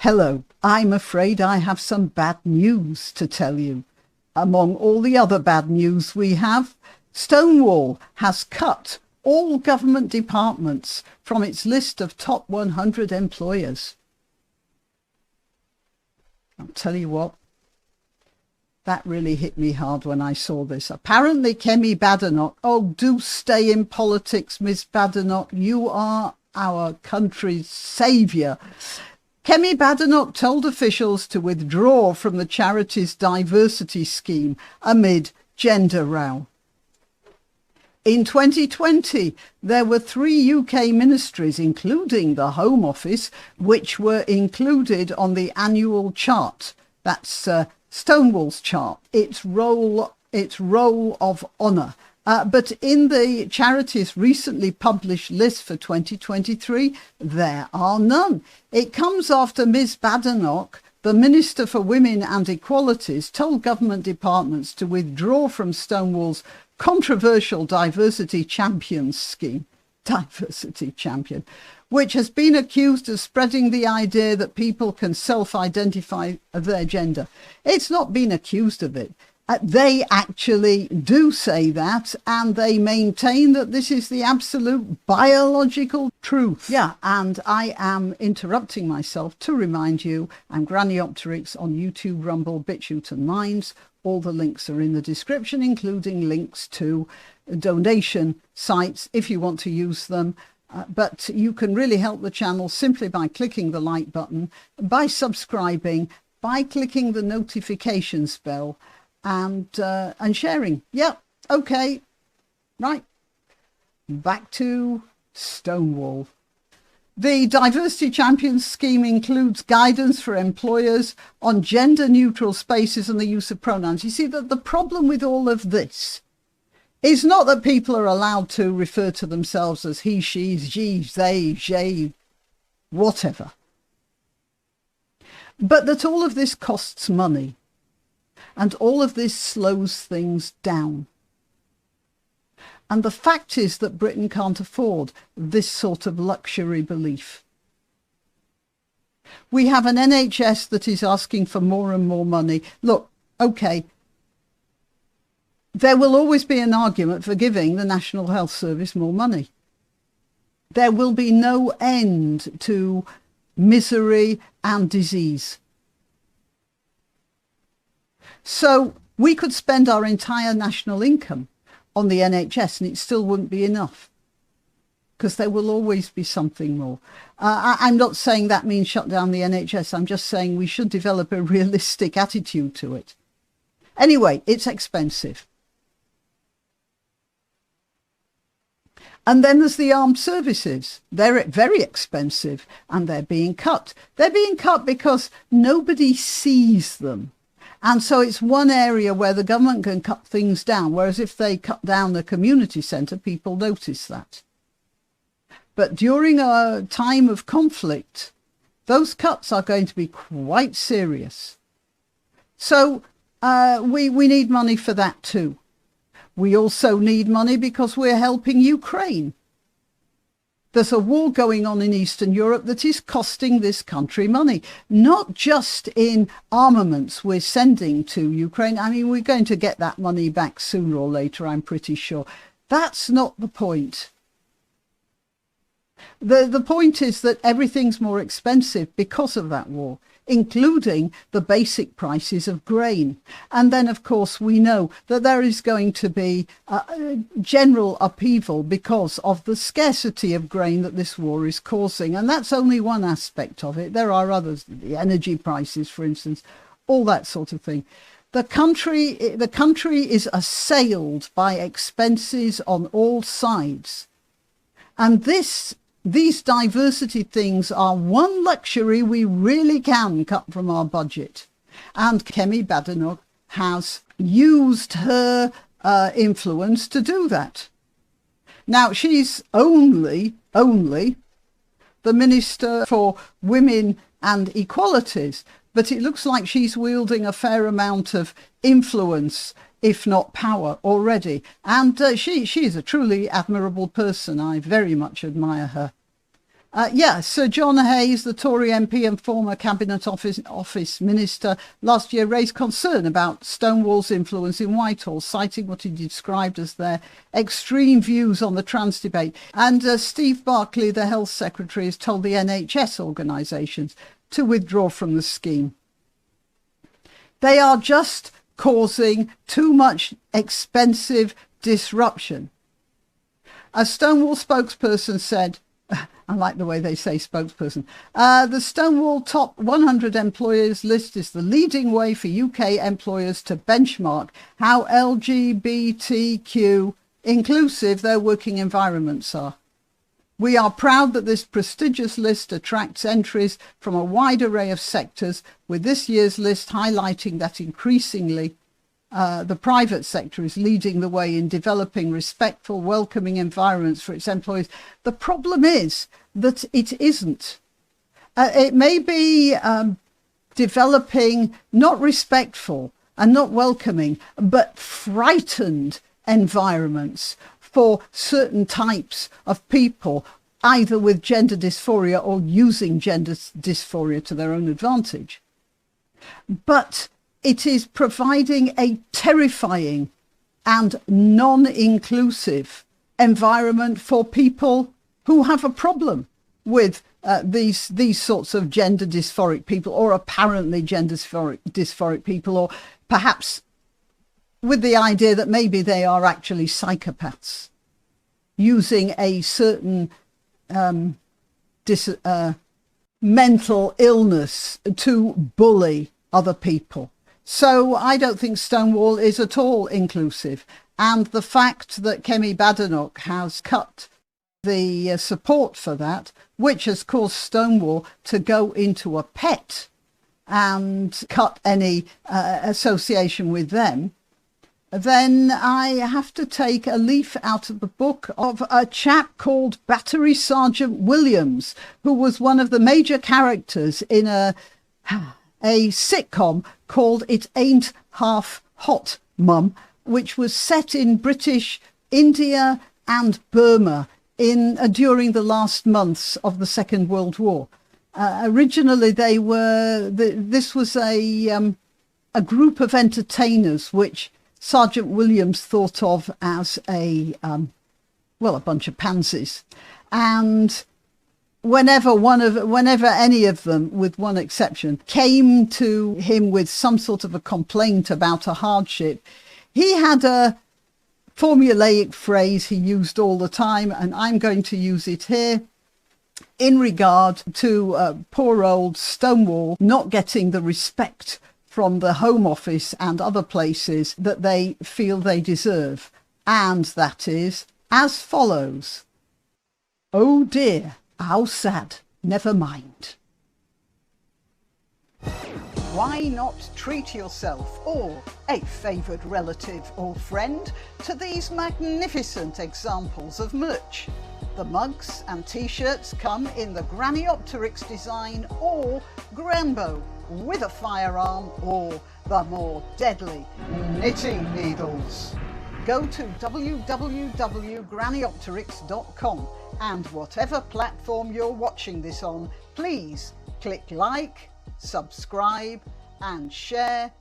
Hello, I'm afraid I have some bad news to tell you. Among all the other bad news we have, Stonewall has cut all government departments from its list of top 100 employers. I'll tell you what, that really hit me hard when I saw this. Apparently, Kemi Badenoch, oh, do stay in politics, Miss Badenoch. You are our country's saviour. Kemi Badenoch told officials to withdraw from the charity's diversity scheme amid gender row. In 2020, there were 3 UK ministries, including the Home Office, which were included on the annual chart. That's Stonewall's chart, its roll of honour. But in the charity's recently published list for 2023, there are none. It comes after Ms. Badenoch, the Minister for Women and Equalities, told government departments to withdraw from Stonewall's controversial Diversity Champions scheme, Diversity Champion, which has been accused of spreading the idea that people can self-identify their gender. It's not been accused of it. They actually do say that, and they maintain that this is the absolute biological truth. Yeah, and I am interrupting myself to remind you, I'm Grannyopteryx on YouTube, Rumble, BitChute and Minds. All the links are in the description, including links to donation sites if you want to use them. But you can really help the channel simply by clicking the like button, by subscribing, by clicking the notifications bell, and sharing. Yeah, okay, right, back to Stonewall. The Diversity Champions scheme includes guidance for employers on gender-neutral spaces and the use of pronouns. You see that the problem with all of this is not that people are allowed to refer to themselves as he, she, she, they, they, whatever, but that all of this costs money. And all of this slows things down. And the fact is that Britain can't afford this sort of luxury belief. We have an NHS that is asking for more and more money. Look, okay, there will always be an argument for giving the National Health Service more money. There will be no end to misery and disease. So we could spend our entire national income on the NHS and it still wouldn't be enough, because there will always be something more. I'm not saying that means shut down the NHS. I'm just saying we should develop a realistic attitude to it. Anyway, it's expensive. And then there's the armed services. They're very expensive and they're being cut. They're being cut because nobody sees them. And so it's one area where the government can cut things down, whereas if they cut down the community centre, people notice that. But during a time of conflict, those cuts are going to be quite serious. So we need money for that too. We also need money because we're helping Ukraine. There's a war going on in Eastern Europe that is costing this country money, not just in armaments we're sending to Ukraine. I mean, we're going to get that money back sooner or later, I'm pretty sure. That's not the point. The point is that everything's more expensive because of that war, including the basic prices of grain. And then, of course, we know that there is going to be general upheaval because of the scarcity of grain that this war is causing. And that's only one aspect of it. There are others, the energy prices, for instance, all that sort of thing. The country is assailed by expenses on all sides. And these diversity things are one luxury we really can cut from our budget. And Kemi Badenoch has used her influence to do that. Now, she's only the Minister for Women and Equalities, but it looks like she's wielding a fair amount of influence, if not power, already. And she is a truly admirable person. I very much admire her. Sir John Hayes, the Tory MP and former Cabinet Office Minister, last year raised concern about Stonewall's influence in Whitehall, citing what he described as their extreme views on the trans debate. And Steve Barclay, the Health Secretary, has told the NHS organisations to withdraw from the scheme. They are just causing too much expensive disruption. A Stonewall spokesperson said, I like the way they say spokesperson. The Stonewall top 100 employers list is the leading way for UK employers to benchmark how LGBTQ inclusive their working environments are. We are proud that this prestigious list attracts entries from a wide array of sectors, with this year's list highlighting that increasingly the private sector is leading the way in developing respectful, welcoming environments for its employees. The problem is that it isn't. It may be developing not respectful and not welcoming, but frightened environments for certain types of people, either with gender dysphoria or using gender dysphoria to their own advantage. But it is providing a terrifying and non-inclusive environment for people who have a problem with these sorts of gender dysphoric people, or apparently gender dysphoric people, or perhaps with the idea that maybe they are actually psychopaths using a certain mental illness to bully other people. So I don't think Stonewall is at all inclusive. And the fact that Kemi Badenoch has cut the support for that, which has caused Stonewall to go into a pet and cut any association with them, then I have to take a leaf out of the book of a chap called Battery Sergeant Williams, who was one of the major characters in a sitcom called It Ain't Half Hot, Mum, which was set in British India and Burma during the last months of the Second World War. Originally, this was a group of entertainers which Sergeant Williams thought of as a bunch of pansies, and whenever any of them, with one exception, came to him with some sort of a complaint about a hardship, he had a formulaic phrase he used all the time, and I'm going to use it here in regard to poor old Stonewall not getting the respect from the Home Office and other places that they feel they deserve. And that is as follows. Oh dear, how sad. Never mind. Why not treat yourself or a favoured relative or friend to these magnificent examples of merch? The mugs and t-shirts come in the Graniopteryx design or Grambo, with a firearm or the more deadly knitting needles. Go to www.graniopteryx.com and whatever platform you're watching this on, please click like, subscribe and share.